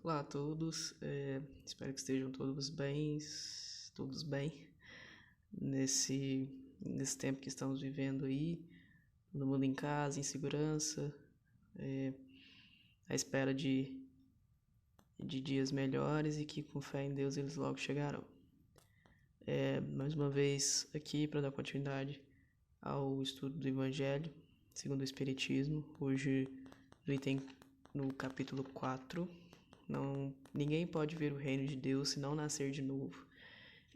Olá a todos, espero que estejam todos bem nesse tempo que estamos vivendo aí, todo mundo em casa, em segurança, à espera de dias melhores e que com fé em Deus eles logo chegarão. Mais uma vez aqui para dar continuidade ao estudo do Evangelho segundo o Espiritismo, hoje no capítulo 4. Ninguém pode ver o reino de Deus se não nascer de novo.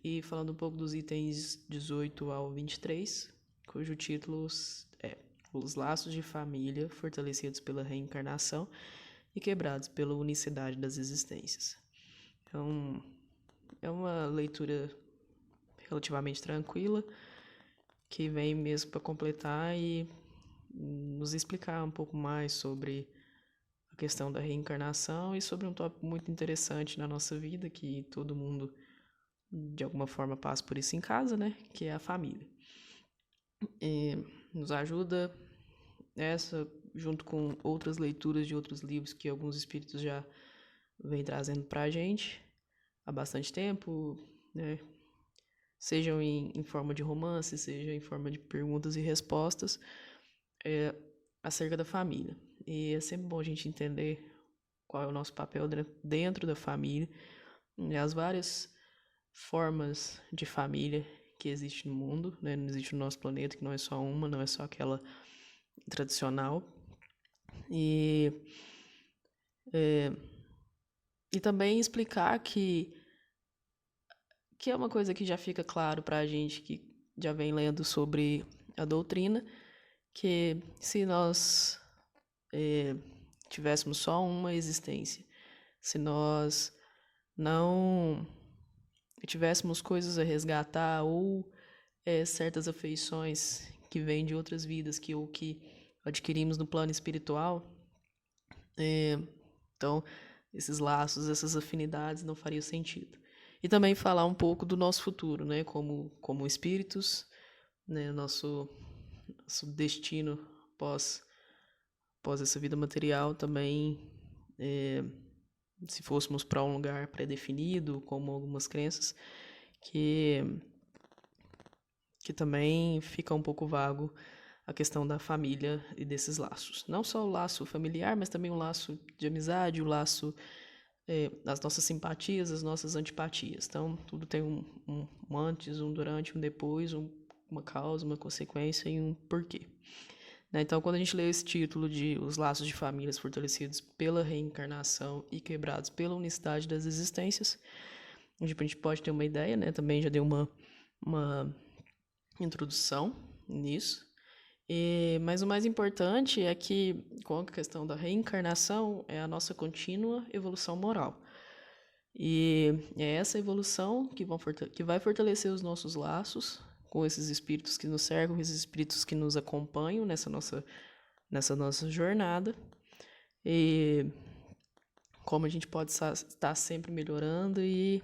E falando um pouco dos itens 18 ao 23, cujo título é Os laços de família fortalecidos pela reencarnação e quebrados pela unicidade das existências. Então, é uma leitura relativamente tranquila, que vem mesmo para completar e nos explicar um pouco mais sobre a questão da reencarnação e sobre um tópico muito interessante na nossa vida, que todo mundo de alguma forma passa por isso em casa, né? Que é a família. E nos ajuda essa, junto com outras leituras de outros livros que alguns espíritos já vêm trazendo pra gente há bastante tempo, né? Sejam em forma de romance, seja em forma de perguntas e respostas, acerca da família. E é sempre bom a gente entender qual é o nosso papel dentro da família, e as várias formas de família que existe no mundo, né? Não existe no nosso planeta, que não é só uma, não é só aquela tradicional. E também explicar que é uma coisa que já fica claro para a gente que já vem lendo sobre a doutrina, que se nós tivéssemos só uma existência, se nós não tivéssemos coisas a resgatar ou certas afeições que vêm de outras vidas que adquirimos no plano espiritual, então esses laços, essas afinidades não fariam sentido. E também falar um pouco do nosso futuro, né, como espíritos, né, nosso destino pós essa vida material também, se fôssemos para um lugar pré-definido, como algumas crenças, que também fica um pouco vago a questão da família e desses laços. Não só o laço familiar, mas também o laço de amizade, o laço das nossas simpatias, as nossas antipatias. Então, tudo tem um antes, um durante, um depois, uma causa, uma consequência e um porquê. Né? Então, quando a gente lê esse título de Os Laços de Famílias Fortalecidos pela Reencarnação e Quebrados pela Unicidade das Existências, a gente pode ter uma ideia, né? Também já deu uma introdução nisso. Mas o mais importante é que, com a questão da reencarnação, é a nossa contínua evolução moral. E é essa evolução que vai fortalecer os nossos laços com esses espíritos que nos cercam, esses espíritos que nos acompanham nessa nossa jornada. E como a gente pode estar sempre melhorando e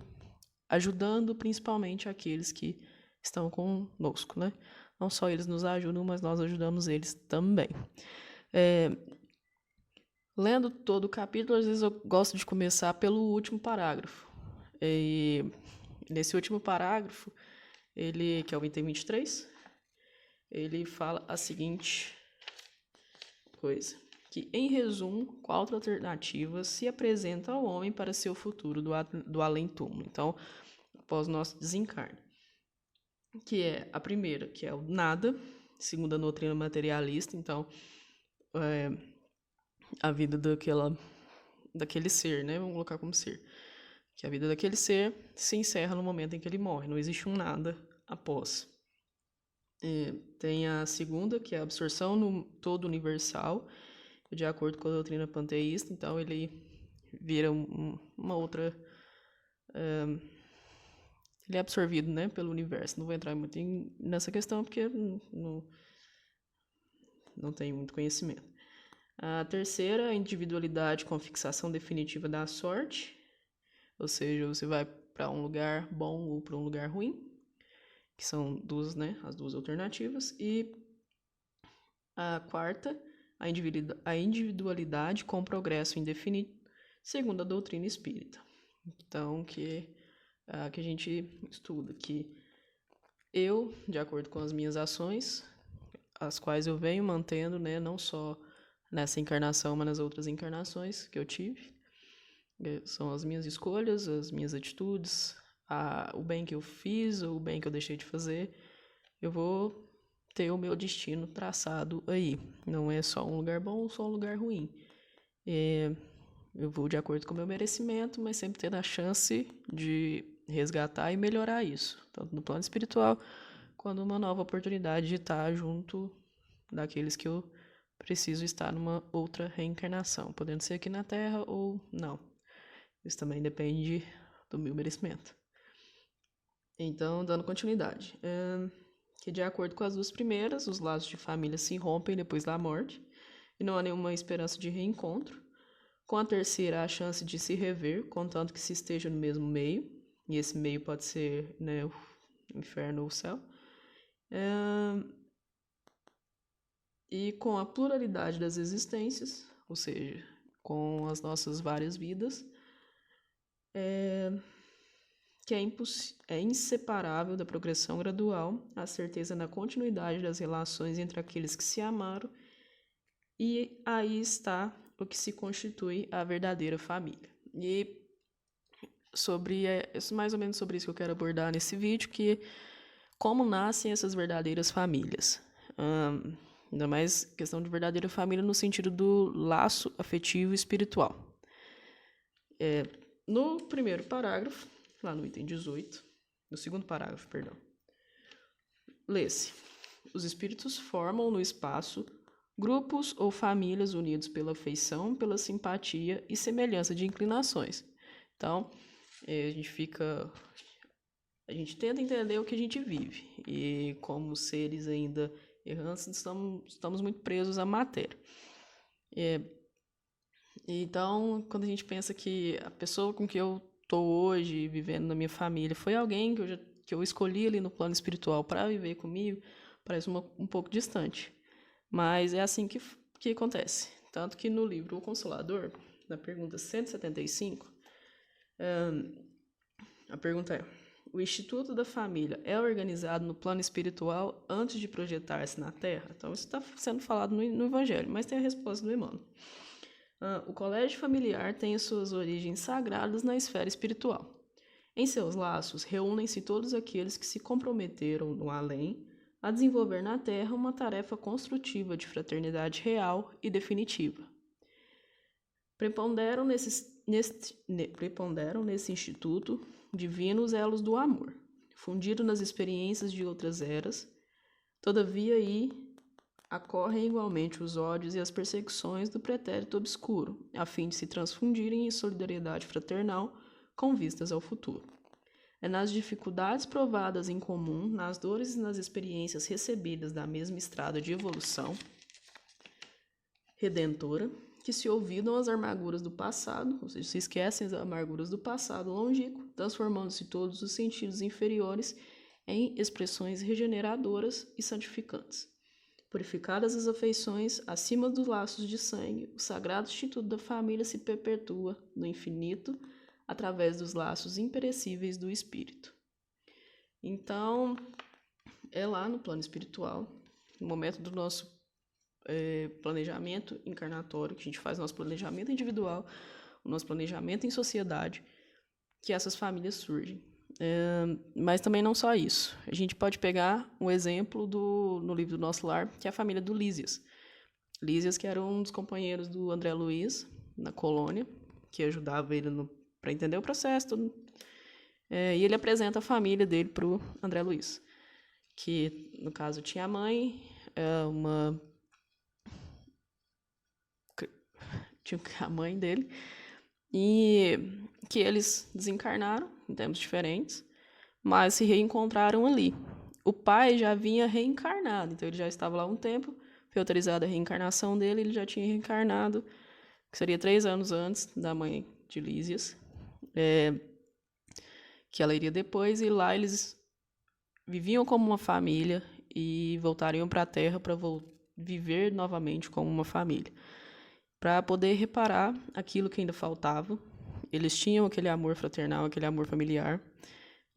ajudando principalmente aqueles que estão conosco, né? Não só eles nos ajudam, mas nós ajudamos eles também. Lendo todo o capítulo, às vezes eu gosto de começar pelo último parágrafo. E nesse último parágrafo, que é o item 23, ele fala a seguinte coisa, que, em resumo, quatro alternativas se apresentam ao homem para seu futuro do além-túmulo. Então, após o nosso desencarne. Que é a primeira, que é o nada, segundo a doutrina materialista. Então, a vida daquele ser, né? Vamos colocar como ser. Que a vida daquele ser se encerra no momento em que ele morre. Não existe um nada após. Tem a segunda, que é a absorção no todo universal, de acordo com a doutrina panteísta. Então, ele vira uma outra... ele é absorvido, né, pelo universo. Não vou entrar muito nessa questão, porque não tenho muito conhecimento. A terceira, a individualidade com fixação definitiva da sorte. Ou seja, você vai para um lugar bom ou para um lugar ruim, que são duas, né, as duas alternativas. E a quarta, a individualidade com progresso indefinido, segundo a doutrina espírita. Então, que a gente estuda que eu, de acordo com as minhas ações, as quais eu venho mantendo, né, não só nessa encarnação, mas nas outras encarnações que eu tive, são as minhas escolhas, as minhas atitudes, o bem que eu fiz ou o bem que eu deixei de fazer, eu vou ter o meu destino traçado aí. Não é só um lugar bom ou só um lugar ruim. Eu vou de acordo com o meu merecimento, mas sempre tendo a chance de resgatar e melhorar isso, tanto no plano espiritual, quanto uma nova oportunidade de estar junto daqueles que eu preciso estar numa outra reencarnação, podendo ser aqui na Terra ou não. Isso também depende do meu merecimento. Então, dando continuidade, que de acordo com as duas primeiras, os laços de família se rompem depois da morte e não há nenhuma esperança de reencontro. Com a terceira, há a chance de se rever, contanto que se esteja no mesmo meio, e esse meio pode ser, né, o inferno ou o céu. E com a pluralidade das existências, ou seja, com as nossas várias vidas, que é inseparável da progressão gradual, a certeza na continuidade das relações entre aqueles que se amaram, e aí está o que se constitui a verdadeira família. E mais ou menos sobre isso que eu quero abordar nesse vídeo, que como nascem essas verdadeiras famílias. Ainda mais questão de verdadeira família no sentido do laço afetivo e espiritual. No primeiro parágrafo, lá no item 18, no segundo parágrafo, perdão, lê-se: os espíritos formam no espaço grupos ou famílias unidos pela afeição, pela simpatia e semelhança de inclinações. Então, a gente tenta entender o que a gente vive e como seres ainda errantes estamos muito presos à matéria. Então, quando a gente pensa que a pessoa com que eu estou hoje vivendo na minha família foi alguém que eu escolhi ali no plano espiritual para viver comigo, parece um pouco distante. Mas é assim que acontece. Tanto que no livro O Consolador, na pergunta 175, a pergunta é: o Instituto da Família é organizado no plano espiritual antes de projetar-se na Terra? Então, isso está sendo falado no Evangelho, mas tem a resposta do Emmanuel. O colégio familiar tem suas origens sagradas na esfera espiritual. Em seus laços, reúnem-se todos aqueles que se comprometeram no além a desenvolver na Terra uma tarefa construtiva de fraternidade real e definitiva. Preponderam nesse instituto divinos elos do amor, fundido nas experiências de outras eras. Todavia aí acorrem igualmente os ódios e as perseguições do pretérito obscuro, a fim de se transfundirem em solidariedade fraternal com vistas ao futuro. É nas dificuldades provadas em comum, nas dores e nas experiências recebidas da mesma estrada de evolução redentora, que se olvidam as amarguras do passado, ou seja, se esquecem as amarguras do passado longínquo, transformando-se todos os sentidos inferiores em expressões regeneradoras e santificantes. Purificadas as afeições, acima dos laços de sangue, o sagrado instituto da família se perpetua no infinito através dos laços imperecíveis do espírito. Então, é lá no plano espiritual, no momento do nosso planejamento encarnatório, que a gente faz nosso planejamento individual, o nosso planejamento em sociedade, que essas famílias surgem. Mas também não só isso. A gente pode pegar um exemplo no livro do Nosso Lar, que é a família do Lísias. Lísias, que era um dos companheiros do André Luiz, na colônia, que ajudava ele para entender o processo. E ele apresenta a família dele para o André Luiz, que, no caso, tinha a mãe, tinha a mãe dele, e que eles desencarnaram em tempos diferentes, mas se reencontraram ali. O pai já vinha reencarnado, então ele já estava lá há um tempo, foi autorizada a reencarnação dele, ele já tinha reencarnado, que seria 3 anos antes da mãe de Lísias, que ela iria depois, e lá eles viviam como uma família e voltariam para a Terra para viver novamente como uma família. para poder reparar aquilo que ainda faltava. Eles tinham aquele amor fraternal, aquele amor familiar,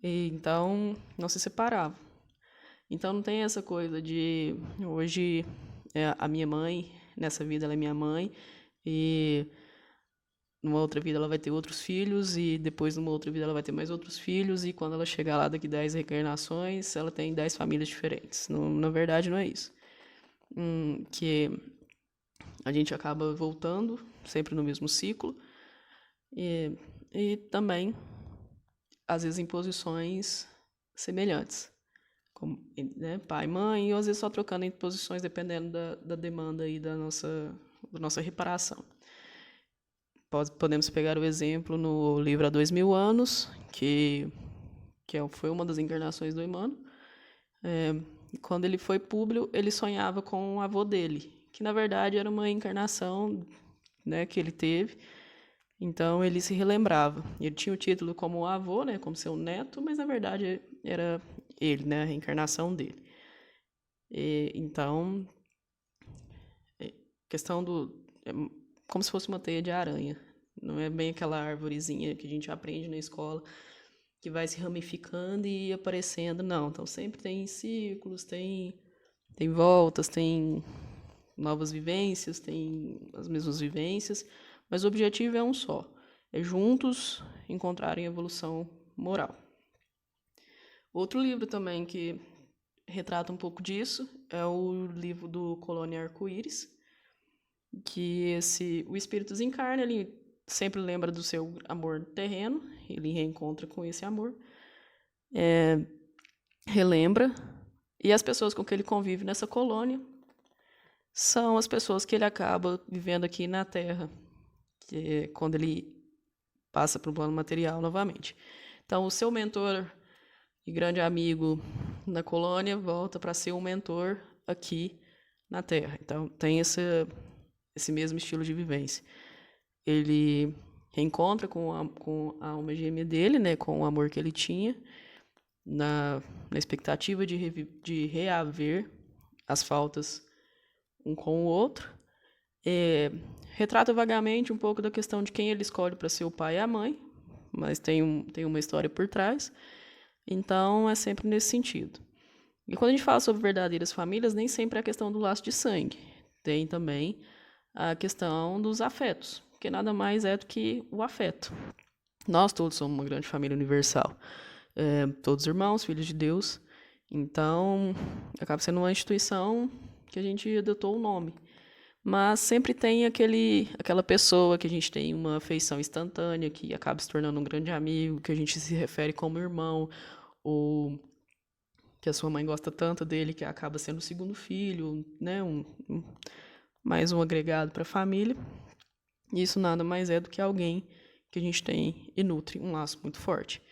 e então não se separavam. Então não tem essa coisa de hoje a minha mãe, nessa vida ela é minha mãe, e numa outra vida ela vai ter outros filhos, e depois numa outra vida ela vai ter mais outros filhos, e quando ela chegar lá daqui 10 reencarnações, ela tem 10 famílias diferentes. Não, na verdade não é isso. Que a gente acaba voltando sempre no mesmo ciclo, e também, às vezes, em posições semelhantes, como né, pai, mãe, ou às vezes só trocando em posições dependendo da demanda aí da nossa reparação. Podemos pegar o exemplo no livro Há 2000 Anos, foi uma das encarnações do Emmanuel. Quando ele foi Públio, ele sonhava com o avô dele, que na verdade era uma encarnação, né, que ele teve. Então ele se relembrava. Ele tinha o título como avô, né, como seu neto, mas na verdade era ele, né, a reencarnação dele. Então, questão como se fosse uma teia de aranha. Não é bem aquela árvorezinha que a gente aprende na escola, que vai se ramificando e aparecendo. Não, então sempre tem ciclos, tem voltas, tem novas vivências, tem as mesmas vivências, mas o objetivo é um só. É juntos encontrarem evolução moral. Outro livro também que retrata um pouco disso é o livro do Colônia Arco-Íris, que o espírito desencarna, ele sempre lembra do seu amor terreno, ele reencontra com esse amor, relembra, e as pessoas com que ele convive nessa colônia são as pessoas que ele acaba vivendo aqui na Terra, que é quando ele passa para o plano material novamente. Então, o seu mentor e grande amigo na colônia volta para ser um mentor aqui na Terra. Então, tem esse mesmo estilo de vivência. Ele reencontra com a alma gêmea dele, né, com o amor que ele tinha, na expectativa de reaver as faltas um com o outro. Retrata vagamente um pouco da questão de quem ele escolhe para ser o pai e a mãe, mas tem uma história por trás. Então, é sempre nesse sentido. E quando a gente fala sobre verdadeiras famílias, nem sempre é a questão do laço de sangue. Tem também a questão dos afetos, que nada mais é do que o afeto. Nós todos somos uma grande família universal. Todos irmãos, filhos de Deus. Então, acaba sendo uma instituição que a gente adotou o nome. Mas sempre tem aquela pessoa que a gente tem uma afeição instantânea, que acaba se tornando um grande amigo, que a gente se refere como irmão, ou que a sua mãe gosta tanto dele que acaba sendo o segundo filho, né? Mais um agregado para a família. E isso nada mais é do que alguém que a gente tem e nutre um laço muito forte.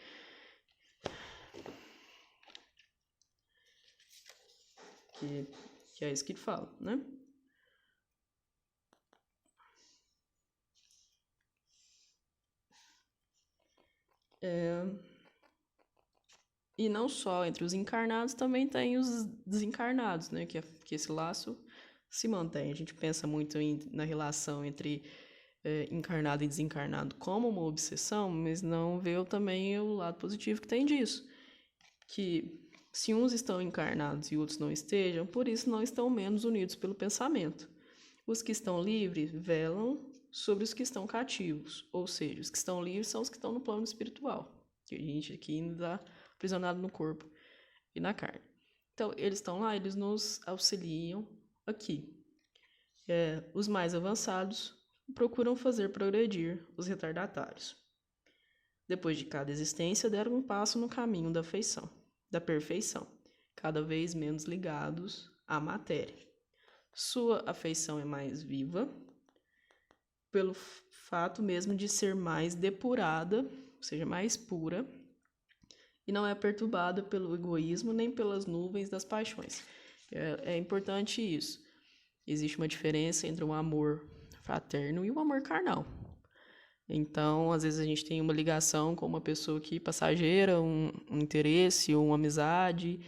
Que é isso que ele fala, né? E não só entre os encarnados, também tem os desencarnados, né? Que esse laço se mantém. A gente pensa muito na relação entre encarnado e desencarnado como uma obsessão, mas não vê também o lado positivo que tem disso. Que se uns estão encarnados e outros não estejam, por isso não estão menos unidos pelo pensamento. Os que estão livres velam sobre os que estão cativos, ou seja, os que estão livres são os que estão no plano espiritual, que a gente aqui ainda está aprisionado no corpo e na carne. Então, eles estão lá, eles nos auxiliam aqui. Os mais avançados procuram fazer progredir os retardatários. Depois de cada existência, deram um passo no caminho da perfeição, cada vez menos ligados à matéria. Sua afeição é mais viva, pelo fato mesmo de ser mais depurada, ou seja, mais pura, e não é perturbada pelo egoísmo nem pelas nuvens das paixões. É importante isso. Existe uma diferença entre o amor fraterno e o amor carnal. Então, às vezes a gente tem uma ligação com uma pessoa aqui passageira, um interesse ou uma amizade.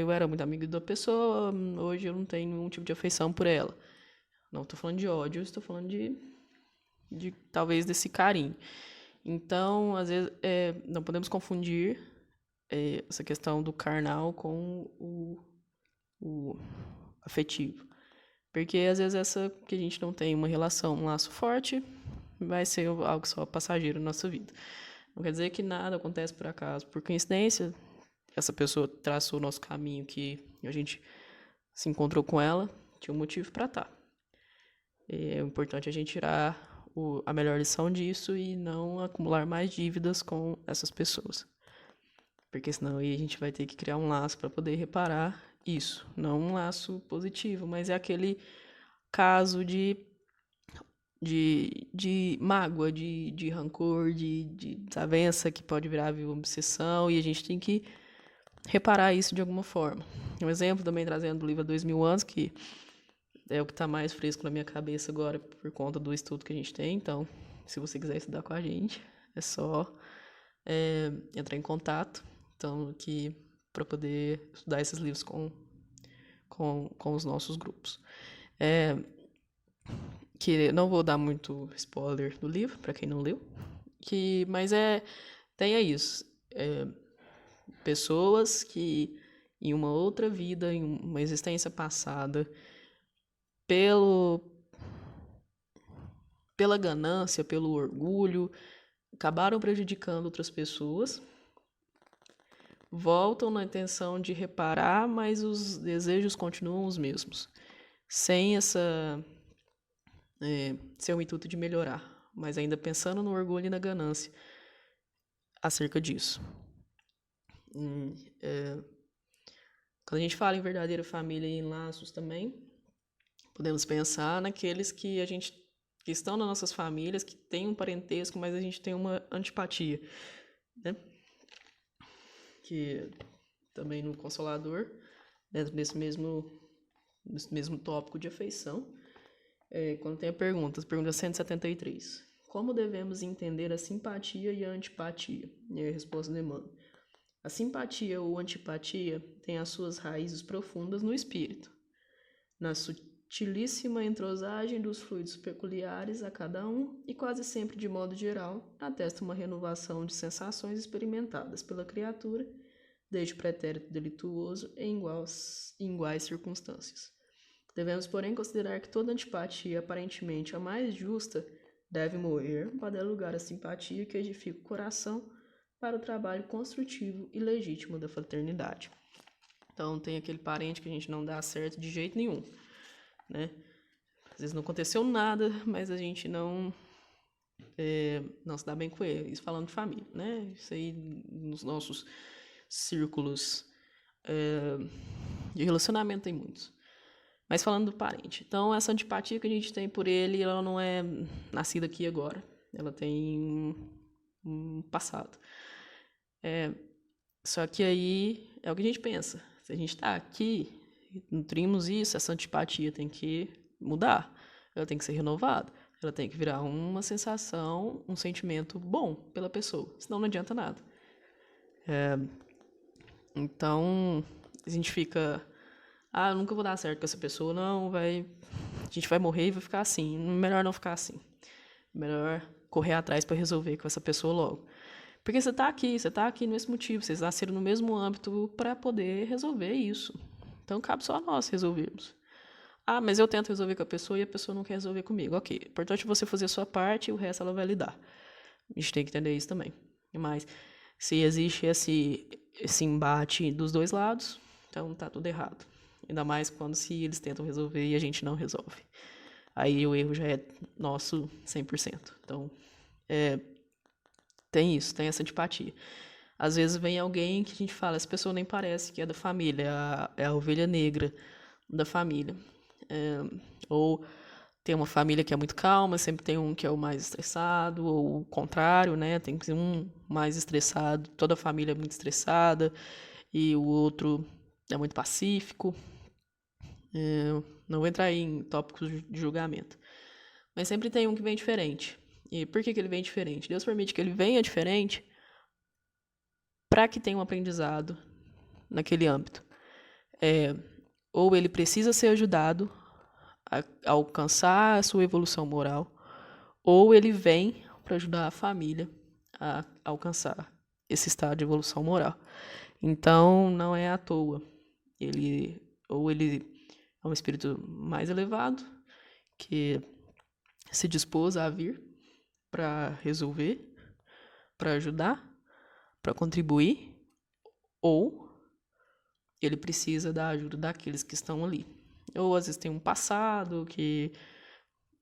Eu era muito amigo da pessoa, hoje eu não tenho nenhum tipo de afeição por ela. Não estou falando de ódio, estou falando de talvez desse carinho. Então, às vezes, não podemos confundir essa questão do carnal com o afetivo. Porque, às vezes, essa que a gente não tem uma relação, um laço forte, vai ser algo só passageiro na nossa vida. Não quer dizer que nada acontece por acaso, por coincidência. Essa pessoa traçou o nosso caminho, que a gente se encontrou com ela, tinha um motivo para estar. É importante a gente tirar a melhor lição disso e não acumular mais dívidas com essas pessoas. Porque senão aí a gente vai ter que criar um laço para poder reparar isso. Não um laço positivo, mas é aquele caso de mágoa, de rancor, de desavença que pode virar obsessão, e a gente tem que reparar isso de alguma forma. Um exemplo também trazendo do livro 2000 anos, que é o que está mais fresco na minha cabeça agora por conta do estudo que a gente tem. Então, se você quiser estudar com a gente, é só entrar em contato, então, para poder estudar esses livros com os nossos grupos. Que não vou dar muito spoiler do livro, para quem não leu, mas tenha isso. Pessoas que em uma outra vida, em uma existência passada, pela ganância, pelo orgulho, acabaram prejudicando outras pessoas, voltam na intenção de reparar, mas os desejos continuam os mesmos, sem ser um intuito de melhorar, mas ainda pensando no orgulho e na ganância acerca disso. Quando a gente fala em verdadeira família e em laços também, podemos pensar naqueles que estão nas nossas famílias, que têm um parentesco, mas a gente tem uma antipatia, né? Que também no Consolador, dentro desse mesmo tópico de afeição, quando tem a pergunta 173. Como devemos entender a simpatia e a antipatia? E a resposta de Emmanuel. A simpatia ou antipatia tem as suas raízes profundas no espírito, na sutilíssima entrosagem dos fluidos peculiares a cada um e quase sempre, de modo geral, atesta uma renovação de sensações experimentadas pela criatura desde o pretérito delituoso em iguais circunstâncias. Devemos, porém, considerar que toda antipatia, aparentemente a mais justa, deve morrer para dar lugar à simpatia que edifica o coração para o trabalho construtivo e legítimo da fraternidade. Então, tem aquele parente que a gente não dá certo de jeito nenhum, né? Às vezes não aconteceu nada, mas a gente não se dá bem com ele. Isso falando de família, né? Isso aí nos nossos círculos de relacionamento tem muitos. Mas falando do parente. Então, essa antipatia que a gente tem por ele, ela não é nascida aqui agora. Ela tem um passado. Só que aí é o que a gente pensa. Se a gente está aqui, nutrimos isso, essa antipatia tem que mudar. Ela tem que ser renovada. Ela tem que virar uma sensação, um sentimento bom pela pessoa. Senão não adianta nada. Então, a gente fica... eu nunca vou dar certo com essa pessoa, não, a gente vai morrer e vai ficar assim. Melhor não ficar assim. Melhor correr atrás para resolver com essa pessoa logo. Porque você está aqui nesse motivo, vocês nasceram no mesmo âmbito para poder resolver isso. Então, cabe só a nós resolvermos. Mas eu tento resolver com a pessoa e a pessoa não quer resolver comigo. Ok, é importante você fazer a sua parte e o resto ela vai lidar. A gente tem que entender isso também. Mas, se existe esse embate dos dois lados, então tá tudo errado. Ainda mais se eles tentam resolver e a gente não resolve. Aí o erro já é nosso 100%. Então, tem isso, tem essa antipatia. Às vezes vem alguém que a gente fala, essa pessoa nem parece que é da família, é a ovelha negra da família. Ou tem uma família que é muito calma, sempre tem um que é o mais estressado, ou o contrário, né? Tem um mais estressado, toda a família é muito estressada, e o outro é muito pacífico. Não vou entrar aí em tópicos de julgamento. Mas sempre tem um que vem diferente. E por que ele vem diferente? Deus permite que ele venha diferente para que tenha um aprendizado naquele âmbito. Ou ele precisa ser ajudado alcançar a sua evolução moral, ou ele vem para ajudar a família a alcançar esse estado de evolução moral. Então, não é à toa. Ele é um espírito mais elevado que se dispôs a vir para resolver, para ajudar, para contribuir, ou ele precisa da ajuda daqueles que estão ali. Ou às vezes tem um passado que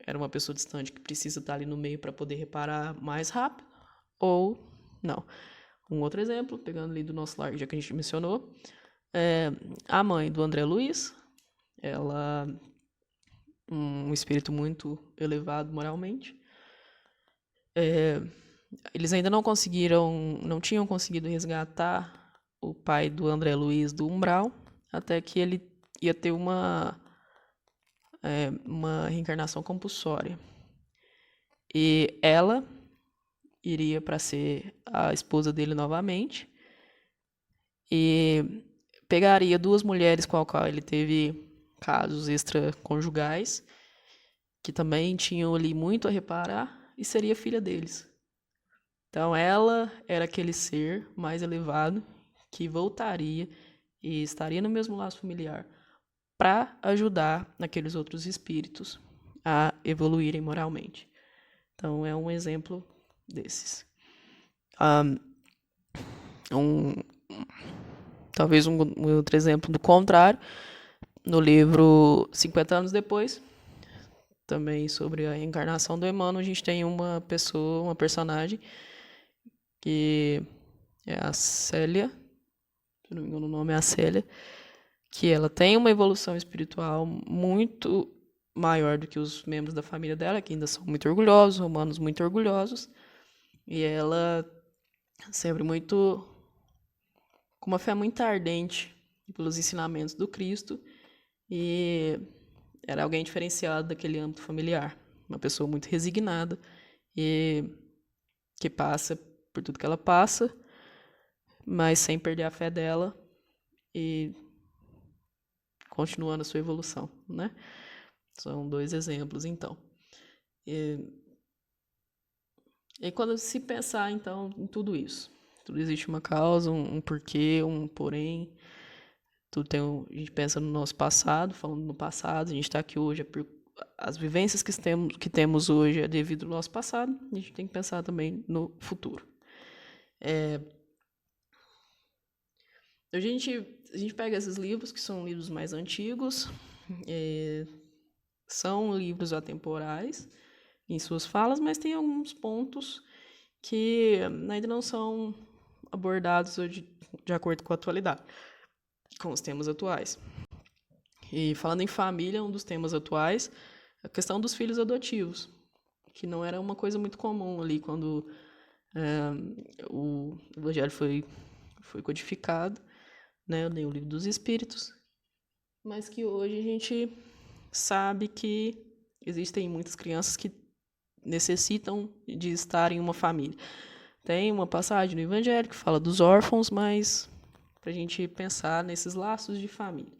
era uma pessoa distante que precisa estar ali no meio para poder reparar mais rápido, ou não. Um outro exemplo, pegando ali do nosso lar, já que a gente mencionou, a mãe do André Luiz, ela um espírito muito elevado moralmente. Eles ainda não tinham conseguido resgatar o pai do André Luiz do umbral, até que ele ia ter uma reencarnação compulsória. E ela iria para ser a esposa dele novamente e pegaria duas mulheres com as quais ele teve casos extraconjugais, que também tinham ali muito a reparar, e seria filha deles. Então ela era aquele ser mais elevado que voltaria e estaria no mesmo laço familiar para ajudar aqueles outros espíritos a evoluírem moralmente. Então é um exemplo desses. Talvez um outro exemplo do contrário, no livro 50 anos depois, também sobre a reencarnação do Emmanuel, a gente tem uma personagem que é a Célia, se não me engano o nome é a Célia, que ela tem uma evolução espiritual muito maior do que os membros da família dela, que ainda são muito orgulhosos, romanos muito orgulhosos, e ela sempre muito com uma fé muito ardente pelos ensinamentos do Cristo, e era alguém diferenciado daquele âmbito familiar, uma pessoa muito resignada e que passa por tudo que ela passa, mas sem perder a fé dela e continuando a sua evolução, né? São dois exemplos, então. E quando se pensar, então, em tudo isso, tudo existe uma causa, um porquê, um porém, tudo tem a gente pensa no nosso passado, falando no passado, a gente está aqui hoje, as vivências que temos hoje é devido ao nosso passado, a gente tem que pensar também no futuro. A gente pega esses livros, que são livros mais antigos, são livros atemporais em suas falas, mas tem alguns pontos que ainda não são abordados de acordo com a atualidade, com os temas atuais. E falando em família, um dos temas atuais é a questão dos filhos adotivos, que não era uma coisa muito comum ali quando o Evangelho foi codificado, né, o Livro dos Espíritos, mas que hoje a gente sabe que existem muitas crianças que necessitam de estar em uma família. Tem uma passagem no Evangelho que fala dos órfãos, mas para a gente pensar nesses laços de família.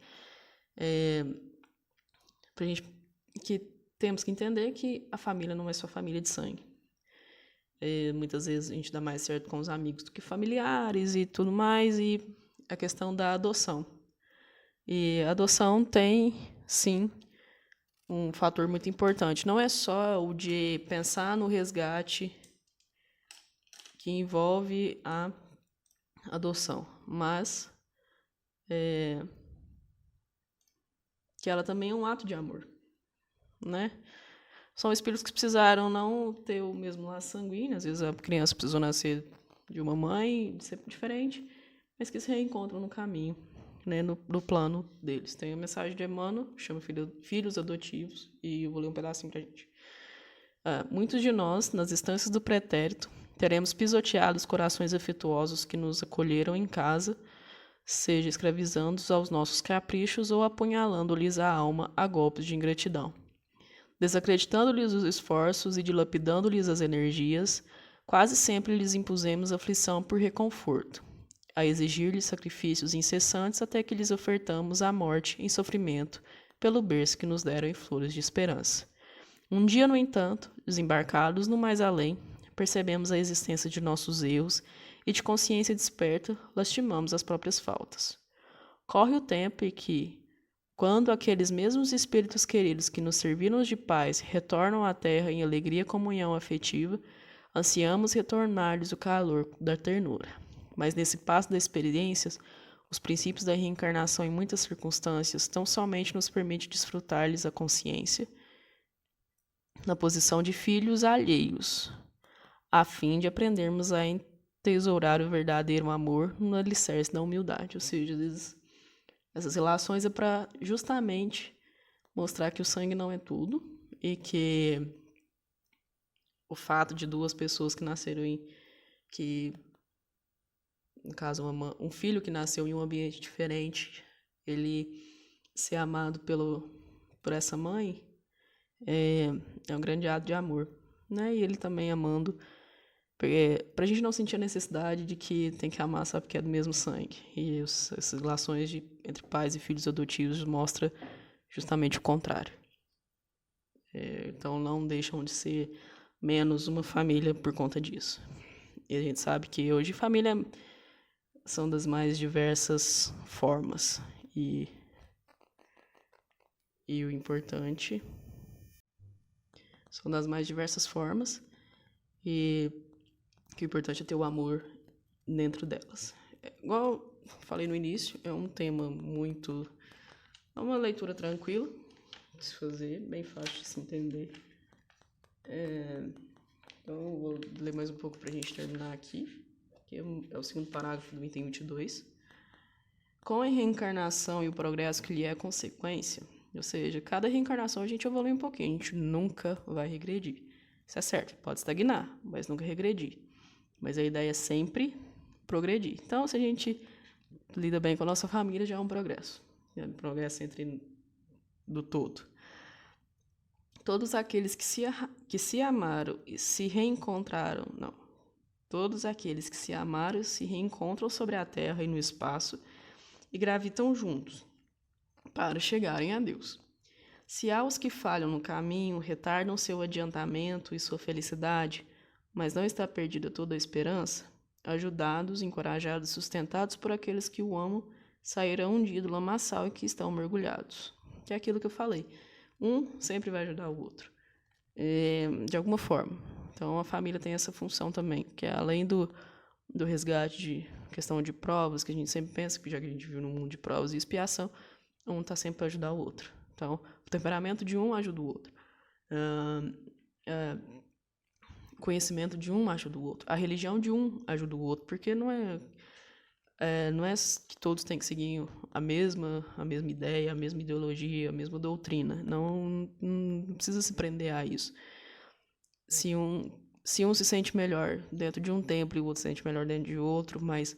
Para a gente que temos que entender que a família não é só família de sangue. Muitas vezes a gente dá mais certo com os amigos do que familiares e tudo mais, e a questão da adoção. E a adoção tem, sim, um fator muito importante. Não é só o de pensar no resgate que envolve a adoção, mas que ela também é um ato de amor, né? São espíritos que precisaram não ter o mesmo laço sanguíneo, às vezes a criança precisou nascer de uma mãe, de ser diferente, mas que se reencontram no caminho, né, no plano deles. Tem a mensagem de Emmanuel, chama Filhos Adotivos, e eu vou ler um pedacinho pra gente. Muitos de nós, nas instâncias do pretérito, teremos pisoteado os corações afetuosos que nos acolheram em casa, seja escravizando-os aos nossos caprichos ou apunhalando-lhes a alma a golpes de ingratidão. Desacreditando-lhes os esforços e dilapidando-lhes as energias, quase sempre lhes impusemos aflição por reconforto, a exigir-lhes sacrifícios incessantes até que lhes ofertamos a morte em sofrimento pelo berço que nos deram em flores de esperança. Um dia, no entanto, desembarcados no mais além, percebemos a existência de nossos erros e, de consciência desperta, lastimamos as próprias faltas. Corre o tempo e que, quando aqueles mesmos espíritos queridos que nos serviram de paz retornam à terra em alegria e comunhão afetiva, ansiamos retornar-lhes o calor da ternura. Mas nesse passo das experiências, os princípios da reencarnação em muitas circunstâncias tão somente nos permite desfrutar-lhes a consciência na posição de filhos alheios, a fim de aprendermos a entesourar o verdadeiro amor no alicerce da humildade. Ou seja, essas relações é para justamente mostrar que o sangue não é tudo e que o fato de duas pessoas que nasceram no caso, um filho que nasceu em um ambiente diferente, ele ser amado por essa mãe é um grande ato de amor, né? E ele também amando, pra gente não sentir a necessidade de que tem que amar só porque é do mesmo sangue. E essas relações entre pais e filhos adotivos mostra justamente o contrário. Então não deixam de ser menos uma família por conta disso. E a gente sabe que hoje família são das mais diversas formas. E o importante são das mais diversas formas. E que o importante é ter o amor dentro delas. Igual falei no início, é um tema muito... É uma leitura tranquila de se fazer, bem fácil de se entender. Então, eu vou ler mais um pouco para a gente terminar aqui, que é o segundo parágrafo do item 22. Com a reencarnação e o progresso que lhe é consequência, ou seja, cada reencarnação a gente evolui um pouquinho, a gente nunca vai regredir. Isso é certo, pode estagnar, mas nunca regredir. Mas a ideia é sempre progredir. Então, se a gente lida bem com a nossa família, já é um progresso. É um progresso do todo. Todos aqueles que se amaram e se reencontraram... Não. Todos aqueles que se amaram se reencontram sobre a terra e no espaço e gravitam juntos para chegarem a Deus. Se há os que falham no caminho, retardam seu adiantamento e sua felicidade, mas não está perdida toda a esperança, ajudados, encorajados e sustentados por aqueles que o amam, sairão um dia do lamaçal em que estão mergulhados. Que é aquilo que eu falei. Um sempre vai ajudar o outro, de alguma forma. Então, a família tem essa função também, que é além do resgate de questão de provas, que a gente sempre pensa, que já que a gente vive num mundo de provas e expiação, um está sempre para ajudar o outro. Então, o temperamento de um ajuda o outro. O conhecimento de um ajuda o outro. A religião de um ajuda o outro, porque não é que todos têm que seguir a mesma ideia, a mesma ideologia, a mesma doutrina. Não precisa se prender a isso. Se um se sente melhor dentro de um templo e o outro se sente melhor dentro de outro, mas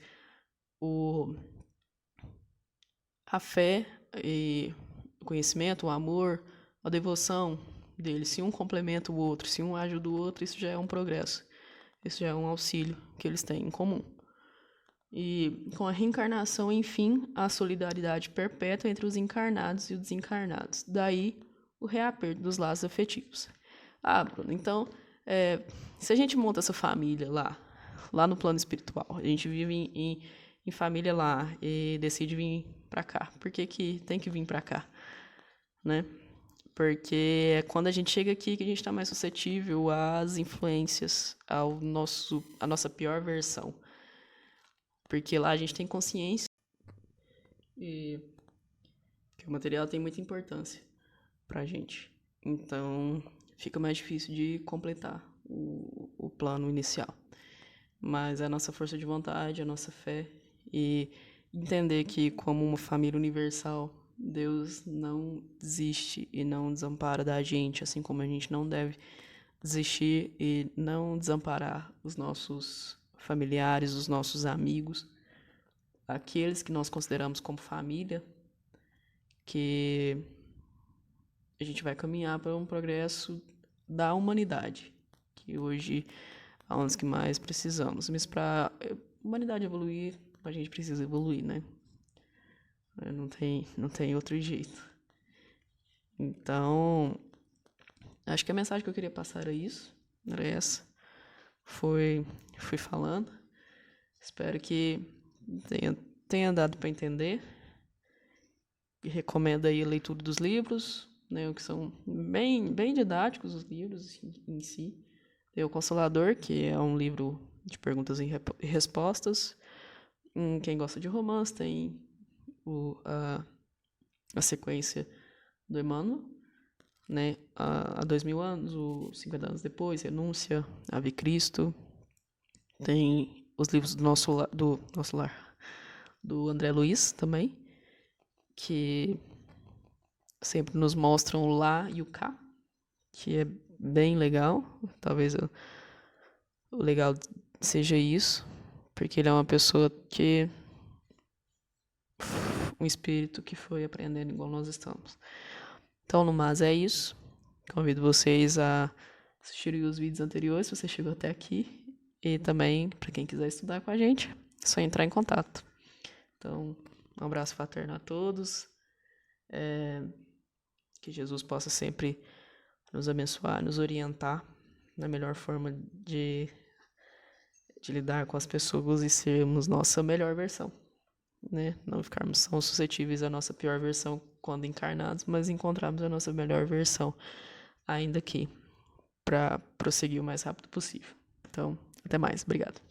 a fé e o conhecimento, o amor, a devoção deles, se um complementa o outro, se um ajuda o outro, isso já é um progresso. Isso já é um auxílio que eles têm em comum. E com a reencarnação, enfim, a solidariedade perpétua entre os encarnados e os desencarnados. Daí o reaperto dos laços afetivos. Bruno, então, se a gente monta essa família lá no plano espiritual, a gente vive em família lá e decide vir para cá. Por que tem que vir para cá? Né? Porque é quando a gente chega aqui que a gente está mais suscetível às influências, à nossa pior versão. Porque lá a gente tem consciência e que o material tem muita importância pra gente. Então, fica mais difícil de completar o plano inicial. Mas a nossa força de vontade, a nossa fé e entender que, como uma família universal, Deus não desiste e não desampara da gente, assim como a gente não deve desistir e não desamparar os nossos familiares, os nossos amigos, aqueles que nós consideramos como família, que a gente vai caminhar para um progresso da humanidade, que hoje é um dos que mais precisamos. Mas para a humanidade evoluir, a gente precisa evoluir, né? Não tem outro jeito. Então, acho que a mensagem que eu queria passar era essa. Fui falando. Espero que tenha dado para entender. E recomendo aí a leitura dos livros, né, que são bem didáticos os livros em si. Tem o Consolador, que é um livro de perguntas e respostas. Quem gosta de romance tem a sequência do Emmanuel, né? Há 2000 anos, o 50 anos depois, Renúncia, Ave Cristo. Tem os livros do nosso lar, do André Luiz também, que sempre nos mostram o lá e o cá, que é bem legal. Talvez o legal seja isso, porque ele é uma pessoa que um espírito que foi aprendendo igual nós estamos. Então, no mais é isso. Convido vocês a assistirem os vídeos anteriores, se você chegou até aqui. E também, para quem quiser estudar com a gente, é só entrar em contato. Então, um abraço fraterno a todos. Que Jesus possa sempre nos abençoar, nos orientar na melhor forma de lidar com as pessoas e sermos nossa melhor versão. Né? Não ficarmos tão suscetíveis à nossa pior versão quando encarnados, mas encontrarmos a nossa melhor versão ainda aqui, para prosseguir o mais rápido possível. Então, até mais. Obrigado.